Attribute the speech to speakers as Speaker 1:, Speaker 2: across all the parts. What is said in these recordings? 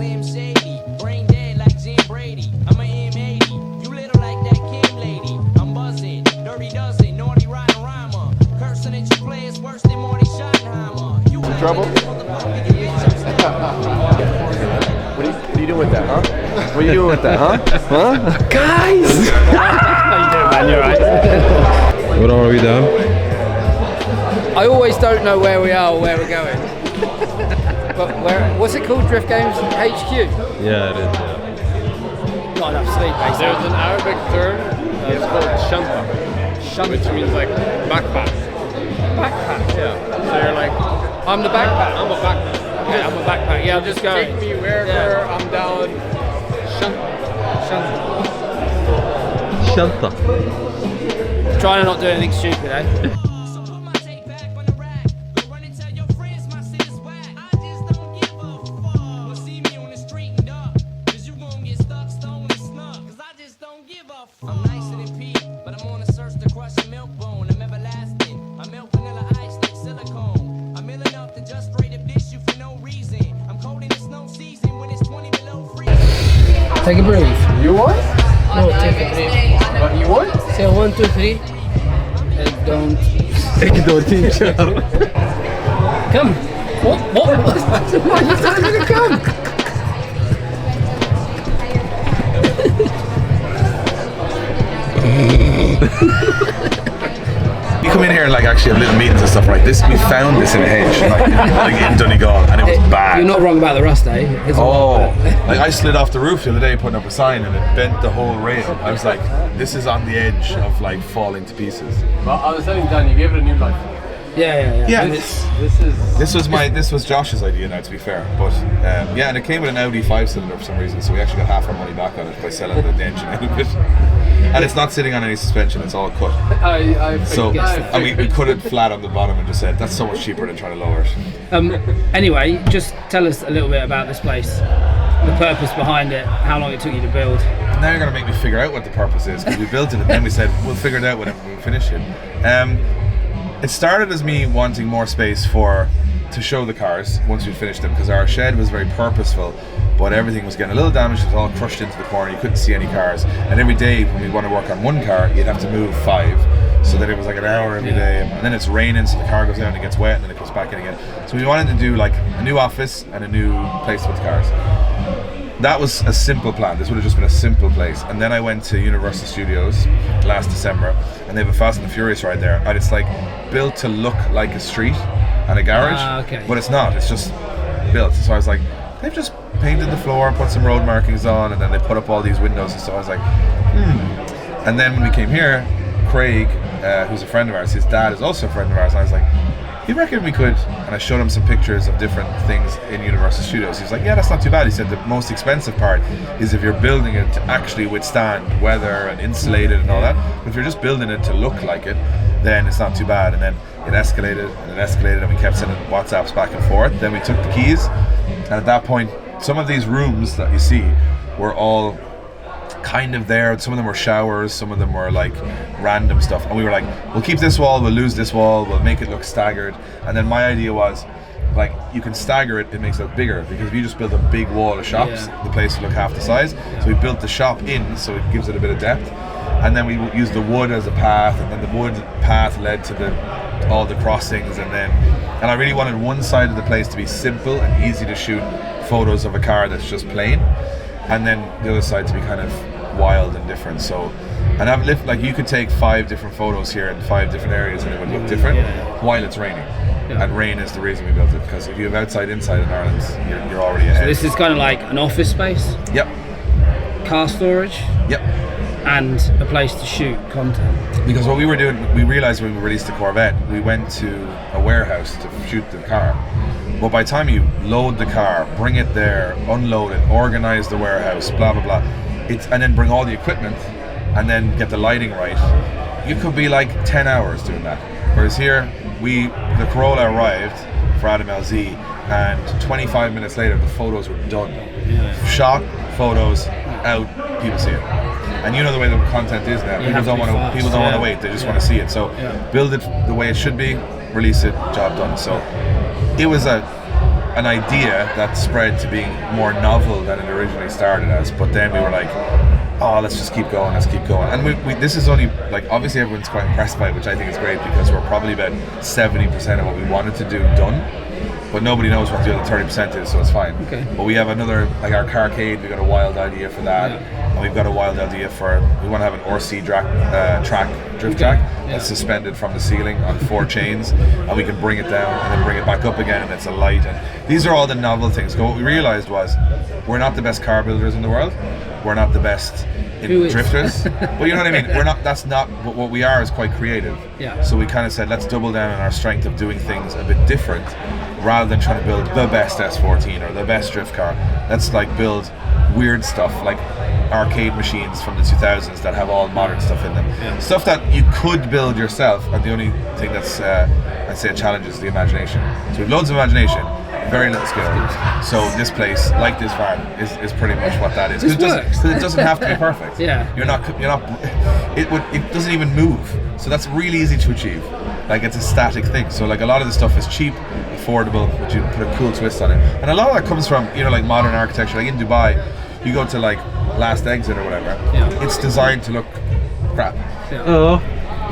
Speaker 1: Slim Shady, brain dead like Jim Brady. I'm a M80, you little like that Kim lady. I'm buzzing, dirty dozen, naughty rotten rhymer. Cursing at your players worse than Marty Schottenheimer. You in
Speaker 2: trouble? What are you doing with that, huh? What are you doing with that, huh? Huh? Guys!
Speaker 3: How you doing, man? You alright?
Speaker 4: What are we doing?
Speaker 3: I always don't know where we are or where we're going. But what's it called? Drift Games HQ?
Speaker 4: Yeah, it is, yeah.
Speaker 3: Not enough sleep, basically.
Speaker 5: There's an Arabic term it's called shanta, which means like backpack.
Speaker 3: Backpack?
Speaker 5: Yeah. So you're like,
Speaker 3: I'm the backpack.
Speaker 5: I'm a backpack.
Speaker 3: Okay, I'm a backpack. Yeah, I'm just going.
Speaker 5: Take me wherever I'm down. Shanta.
Speaker 4: Shanta.
Speaker 3: Trying to not do anything stupid, eh?
Speaker 1: I'm nicer than Pete, but I'm on a search to crush a milk bone. I'm everlasting. I melt vanilla ice like silicone. I'm ill enough to just straight up dish you for no reason. I'm cold in the snow season when it's 20 below freezing.
Speaker 3: Take a breathe.
Speaker 2: You want?
Speaker 3: No, take a breathe.
Speaker 2: But you want?
Speaker 3: Say 1, 2, 3. And don't.
Speaker 4: Don't teach
Speaker 3: Come. What? Why are you telling me to come?
Speaker 6: We come in here and like actually have little meetings and stuff like this. We found this in a hedge, like in Donegal, and it was bad.
Speaker 3: You're not wrong about the rust, eh? It's
Speaker 6: like I slid off the roof the other day putting up a sign and it bent the whole rail. I was like, this is on the edge of like falling to pieces.
Speaker 5: Well, I was telling Dan, you gave it a new life.
Speaker 3: Yeah.
Speaker 6: This was Josh's idea now, to be fair, but yeah, and it came with an Audi 5-cylinder for some reason, so we actually got half our money back on it by selling the engine out of it. And it's not sitting on any suspension; it's all cut. And we cut it flat on the bottom and just said that's so much cheaper than trying to lower it.
Speaker 3: Anyway, just tell us a little bit about this place, the purpose behind it, how long it took you to build.
Speaker 6: Now you're going to make me figure out what the purpose is, because we built it and then we said we'll figure it out when we finish it. It started as me wanting more space to show the cars once we finished them, because our shed was very purposeful, but everything was getting a little damaged. It was all crushed into the corner. You couldn't see any cars, and every day when we'd want to work on one car, you'd have to move 5, so that it was like an hour every day, and then it's raining, so the car goes down and it gets wet, and then it goes back in again. So we wanted to do like a new office and a new place to put the cars. That was a simple plan. This would have just been a simple place. And then I went to Universal Studios last December, and they have a Fast and the Furious ride there, and it's like built to look like a street and a garage,
Speaker 3: okay.
Speaker 6: But it's not. It's just built. So I was like, they've just painted the floor, put some road markings on, and then they put up all these windows. And so I was like, And then when we came here, Craig, who's a friend of ours, his dad is also a friend of ours, and I was like, you reckon we could? And I showed him some pictures of different things in Universal Studios. He was like, yeah, that's not too bad. He said the most expensive part is if you're building it to actually withstand weather and insulate it and all that. But if you're just building it to look like it, then it's not too bad. And then it escalated and we kept sending WhatsApps back and forth. Then we took the keys, and at that point, some of these rooms that you see were all kind of there. Some of them were showers, some of them were like random stuff, and we were like, we'll keep this wall, we'll lose this wall, we'll make it look staggered. And then my idea was, like, you can stagger it, it makes it look bigger, because if you just build a big wall of shops, the place will look half the size. So we built the shop in, so it gives it a bit of depth, and then we used the wood as a path, and then the wood path led to all the crossings, and I really wanted one side of the place to be simple and easy to shoot photos of a car that's just plain, and then the other side to be kind of wild and different. So, and I've lived, like, you could take 5 different photos here in 5 different areas and it would look different while it's raining. And rain is the reason we built it, because if you have outside inside in Ireland, you're already ahead.
Speaker 3: So this is kind of like an office space?
Speaker 6: Yep.
Speaker 3: Car storage?
Speaker 6: Yep.
Speaker 3: And a place to shoot content?
Speaker 6: Because what we were doing, we realized when we released the Corvette, we went to a warehouse to shoot the car. But by the time you load the car, bring it there, unload it, organize the warehouse, blah, blah, blah, and then bring all the equipment and then get the lighting right, you could be like 10 hours doing that. Whereas here, the Corolla arrived for Adam LZ, and 25 minutes later, the photos were done. Shot, photos, out, people see it. And you know the way the content is now. People don't want to wait, they just want to see it. So build it the way it should be, release it, job done. So it was a an idea that spread to being more novel than it originally started as. But then we were like, oh, let's just keep going, And we this is only, like, obviously everyone's quite impressed by it, which I think is great, because we're probably about 70% of what we wanted to do done. But nobody knows what the other 30% is, so it's fine.
Speaker 3: Okay.
Speaker 6: But we have another, like our carcade, we got a wild idea for that. And we've got a wild idea for, we want to have an RC drift track that's suspended from the ceiling on 4 chains, and we can bring it down and then bring it back up again, and it's a light. And these are all the novel things. So what we realized was, we're not the best car builders in the world. We're not the best in drifters. But you know what I mean? We're not. That's not what we are. Is quite creative.
Speaker 3: Yeah.
Speaker 6: So we kind of said, let's double down on our strength of doing things a bit different, rather than trying to build the best S14 or the best drift car. Let's like build weird stuff, like arcade machines from the 2000s that have all modern stuff in them. Stuff that you could build yourself, and the only thing that's I'd say a challenge is the imagination. So we have loads of imagination, very little skill. So this place, like this farm, is pretty much what that is. Because it doesn't have to be perfect. You're not. It doesn't even move. So that's really easy to achieve. Like, it's a static thing. So like a lot of the stuff is cheap, affordable, but you put a cool twist on it. And a lot of that comes from, you know, like modern architecture. Like in Dubai, you go to like Last Exit or whatever. It's designed to look crap.
Speaker 4: Oh.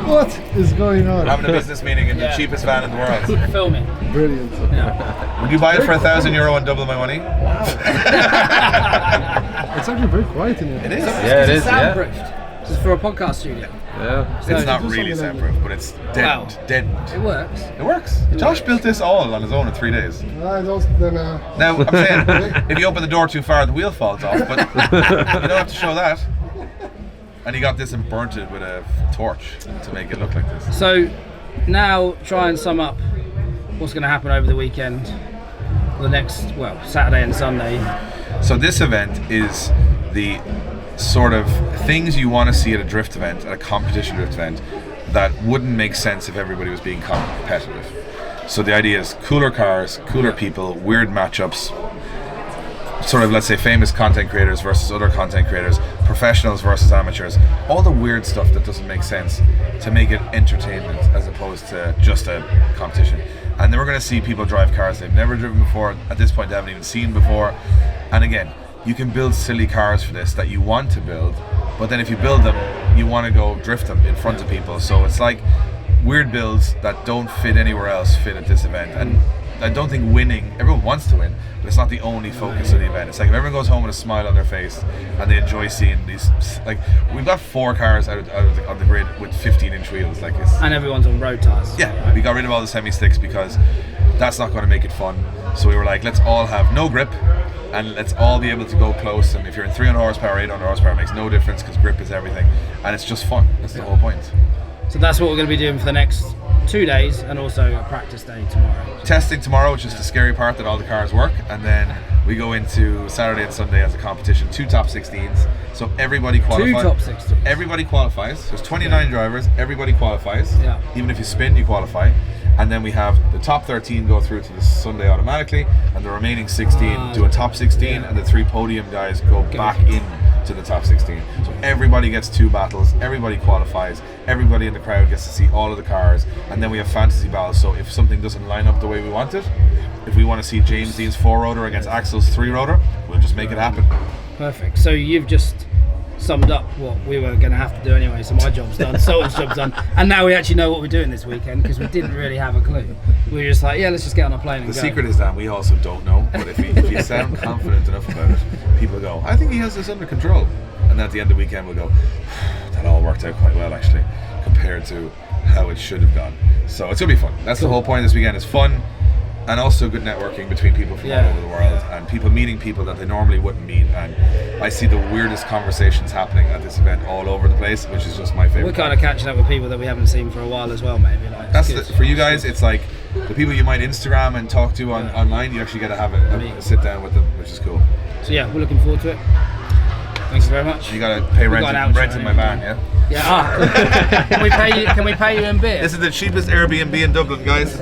Speaker 7: What is going on?
Speaker 6: We're having a business meeting in the cheapest van in the world.
Speaker 3: Keep filming.
Speaker 7: Brilliant.
Speaker 6: Would you buy it for €1,000 and double my money?
Speaker 7: It's actually very quiet in here.
Speaker 6: It is.
Speaker 4: Yeah, it is. Yeah.
Speaker 3: Soundproofed. This is for a podcast studio.
Speaker 4: Yeah.
Speaker 6: It's not really soundproof, but it's deadened.
Speaker 3: It works.
Speaker 6: It works. Josh built this all on his own in 3 days.
Speaker 7: I don't, then,
Speaker 6: Now, I'm saying, if you open the door too far, the wheel falls off, but you don't have to show that. And he got this and burnt it with a torch to make it look like this.
Speaker 3: So now try and sum up what's going to happen over the weekend, the next, Saturday and Sunday.
Speaker 6: So this event is the sort of things you want to see at a drift event, at a competition drift event, that wouldn't make sense if everybody was being competitive. So the idea is cooler cars, cooler people, weird matchups, sort of, let's say, famous content creators versus other content creators, professionals versus amateurs, all the weird stuff that doesn't make sense, to make it entertainment as opposed to just a competition. And then we're going to see people drive cars they've never driven before, at this point they haven't even seen before. And again, you can build silly cars for this that you want to build, but then if you build them, you want to go drift them in front of people. So it's like weird builds that don't fit anywhere else fit at this event. And I don't think winning, everyone wants to win, but it's not the only focus of the event. It's like if everyone goes home with a smile on their face and they enjoy seeing these, like, we've got 4 cars out of the grid with 15-inch wheels, like it's,
Speaker 3: And everyone's on road tires.
Speaker 6: yeah, we got rid of all the semi-sticks because that's not going to make it fun. So we were like, let's all have no grip, and let's all be able to go close. And if you're in 300 horsepower, 800 horsepower, it makes no difference because grip is everything, and it's just fun. That's the whole point.
Speaker 3: So that's what we're going to be doing for the next 2 days, and also a practice day tomorrow.
Speaker 6: Testing tomorrow, which is the scary part, that all the cars work, and then we go into Saturday and Sunday as a competition, 2 top 16s. So everybody qualifies.
Speaker 3: 2 top 16s.
Speaker 6: Everybody qualifies. There's 29 drivers. Everybody qualifies.
Speaker 3: Yeah.
Speaker 6: Even if you spin, you qualify. And then we have the top 13 go through to the Sunday automatically, and the remaining 16 do a top 16, and the 3 podium guys go back in to the top 16. So everybody gets 2 battles, everybody qualifies, everybody in the crowd gets to see all of the cars, and then we have fantasy battles. So if something doesn't line up the way we want it, if we want to see James Dean's 4-rotor against Axel's 3-rotor, we'll just make it happen.
Speaker 3: Perfect. So you've just summed up what we were going to have to do anyway, so my job's done, Sultan's job's done, and now we actually know what we're doing this weekend, because we didn't really have a clue. We were just like, yeah, let's just get on a plane and
Speaker 6: The
Speaker 3: go.
Speaker 6: secret is that we also don't know, but if you sound confident enough about it, people go, I think he has this under control. And at the end of the weekend we'll go, that all worked out quite well actually, compared to how it should have gone. So it's going to be fun. That's the whole point of this weekend, is fun, and also good networking between people from all over the world, and people meeting people that they normally wouldn't meet. And I see the weirdest conversations happening at this event all over the place, which is just my favorite.
Speaker 3: We're kind of catching up with people that we haven't seen for a while as well, maybe. Like,
Speaker 6: That's for you guys. It's like the people you might Instagram and talk to online. You actually get to have a sit down with them, which is cool.
Speaker 3: So yeah, we're looking forward to it. Thanks very much.
Speaker 6: You got to pay rent in my van, yeah.
Speaker 3: Yeah. Can we pay you in beer?
Speaker 6: This is the cheapest Airbnb in Dublin, guys.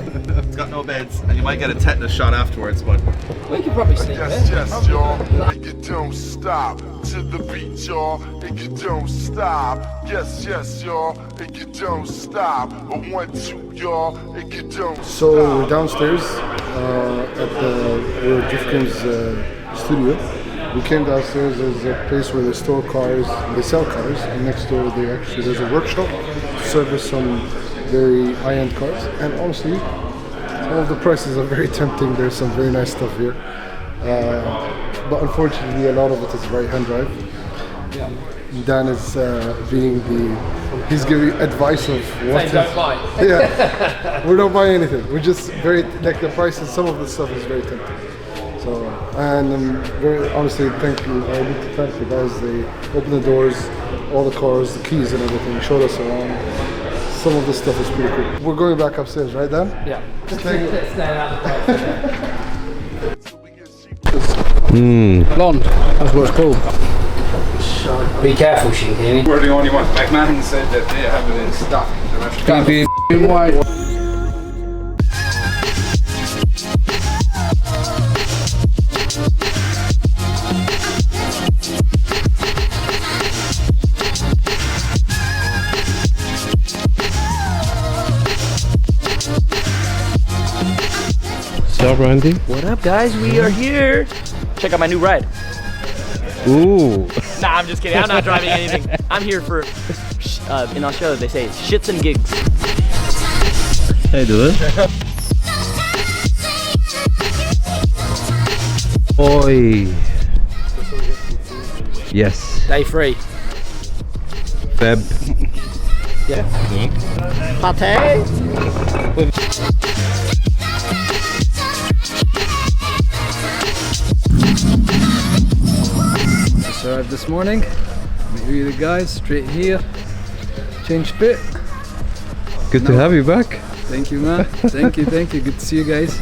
Speaker 6: got no beds, and you might get a tetanus shot afterwards, but
Speaker 3: We could probably sleep
Speaker 8: Yes,
Speaker 3: there.
Speaker 8: yes, y'all. And you don't stop to the beat, y'all. And you don't stop. Yes, yes, y'all. And you don't stop. A 1, 2, y'all. And you don't
Speaker 7: So
Speaker 8: stop.
Speaker 7: we're downstairs at the Jifkin's studio. We came downstairs. There's a place where they store cars, they sell cars, and next door there's a workshop to service some very high-end cars. And honestly, all of the prices are very tempting. There's some very nice stuff here, but unfortunately, a lot of it is right-hand drive. Dan is he's giving advice of what.
Speaker 3: Saying don't buy.
Speaker 7: Yeah, we don't buy anything. We're just very like the prices. Some of the stuff is very tempting. So, and I'm very honestly thank you. I need to thank the guys. They opened the doors, all the cars, the keys, and everything. Showed us around. Some of this stuff is pretty cool. We're going back upstairs, right, Dan?
Speaker 3: Yeah.
Speaker 7: Staying-
Speaker 3: Staying out of the price. Blonde. That's what it's called. Be careful, Shinkini.
Speaker 5: We're the only ones. McMahon said that they have it in stock. The rest
Speaker 3: Can't be white.
Speaker 4: What's up, Randy?
Speaker 9: What up, guys? We are here. Check out my new ride.
Speaker 4: Ooh.
Speaker 9: Nah, I'm just kidding. I'm not driving anything. I'm here for, in Australia, they say shits and gigs.
Speaker 4: Hey, do it. Oi. Yes.
Speaker 3: Day 3.
Speaker 4: Feb.
Speaker 10: Just arrived this morning. Meet you the guys straight here. Change bit.
Speaker 4: Good to have you back.
Speaker 10: Thank you, man. Thank you. Good to see you guys.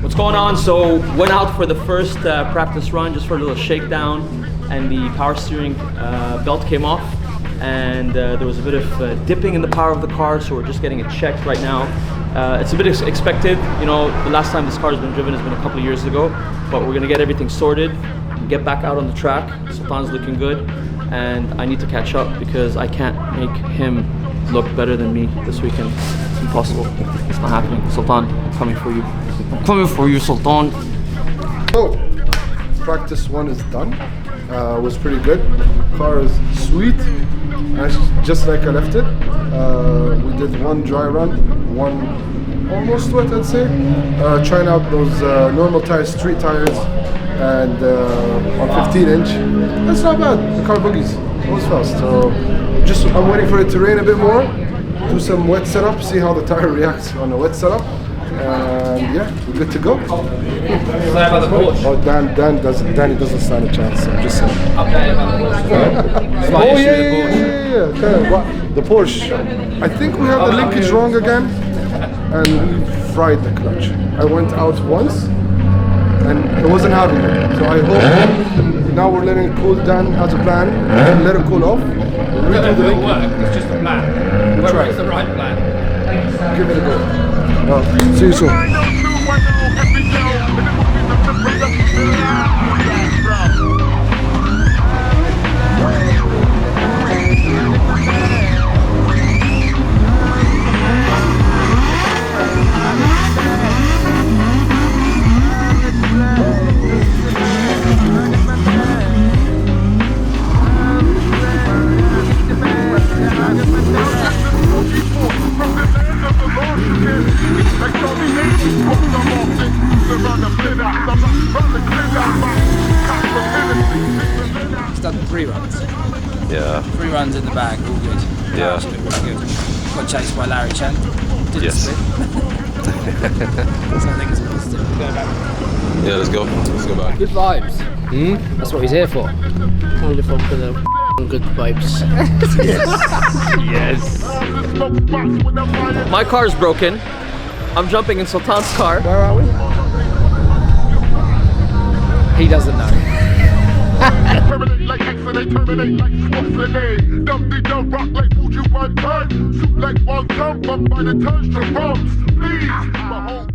Speaker 9: What's going on? So went out for the first practice run, just for a little shakedown, and the power steering belt came off, and there was a bit of dipping in the power of the car, so we're just getting it checked right now. It's a bit expected, you know, the last time this car has been driven has been a couple of years ago, but we're gonna get everything sorted, get back out on the track. Sultan's looking good, and I need to catch up because I can't make him look better than me this weekend. It's impossible. It's not happening. Sultan, I'm coming for you. I'm coming for you, Sultan.
Speaker 7: So, practice 1 is done. Was pretty good. Car is sweet, just like I left it. We did 1 dry run, 1 almost wet, I'd say. Trying out those normal tires, street tires, and on 15-inch. That's not bad. The car boogies. It was fast. So, I'm waiting for it to rain a bit more. Do some wet setup. See how the tire reacts on a wet setup. And yeah, we're good to go.
Speaker 3: Say about the Porsche.
Speaker 7: Oh, Danny doesn't stand a chance. I'm just saying.
Speaker 3: Update about the Porsche. Slight
Speaker 7: Oh
Speaker 3: issue
Speaker 7: yeah,
Speaker 3: with the Porsche.
Speaker 7: yeah. Okay, what? The Porsche. I think we have the linkage wrong again, and we fried the clutch. I went out once, and it wasn't having it. So I hope now we're letting it cool down as a plan. And let it cool off. Redo the
Speaker 3: It'll
Speaker 7: linkage.
Speaker 3: work. It's just a plan. Whether it's the right plan.
Speaker 7: Give it a go. See you soon.
Speaker 3: It's done 3 runs.
Speaker 2: Yeah.
Speaker 3: 3 runs in the bag, all good.
Speaker 2: Yeah.
Speaker 3: Actually, really good. Got chased by Larry Chen. Didn't
Speaker 2: Yes.
Speaker 3: split. So I think it's positive. Go back.
Speaker 2: Yeah, let's go. Let's go back.
Speaker 3: Good vibes. That's what he's here for.
Speaker 10: Only for the good vibes.
Speaker 9: My car's broken. I'm jumping in Sultan's car.
Speaker 3: Where are we? He doesn't know.
Speaker 8: Terminate like X and they terminate like Schwarzenegger. Dump the dumb rock like Fuji 1 ton. Shoot like one gun, bump by the tons to bumps. Please, my whole